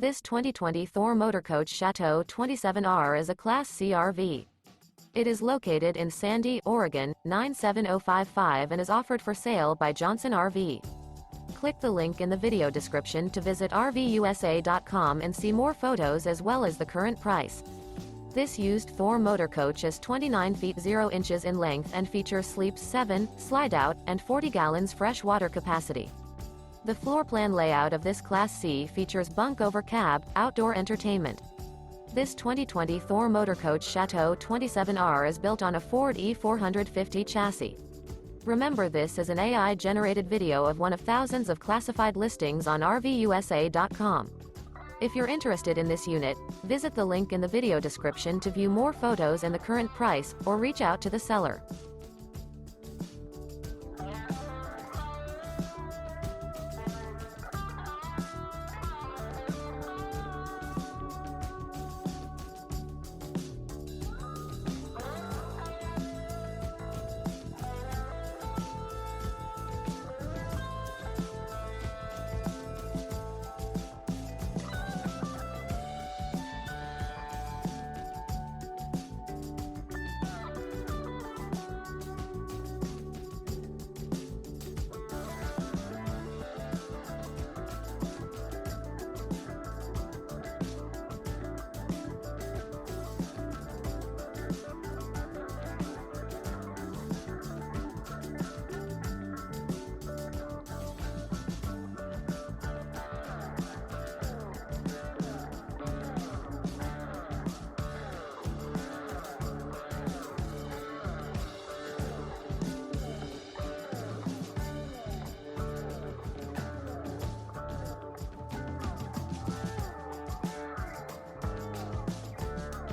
This 2020 Thor Motor Coach Chateau 27R is a Class C RV. It is located in Sandy, Oregon, 97055 and is offered for sale by Johnson RV. Click the link in the video description to visit RVUSA.com and see more photos as well as the current price. This used Thor Motor Coach is 29 feet 0 inches in length and features sleeps 7, slide-out, and 40 gallons fresh water capacity. The floor plan layout of this Class C features Bunk Over Cab, outdoor entertainment. This 2020 Thor Motor Coach Chateau 27R is built on a Ford E450 chassis. Remember, this is an AI-generated video of one of thousands of classified listings on RVUSA.com. If you're interested in this unit, visit the link in the video description to view more photos and the current price, or reach out to the seller.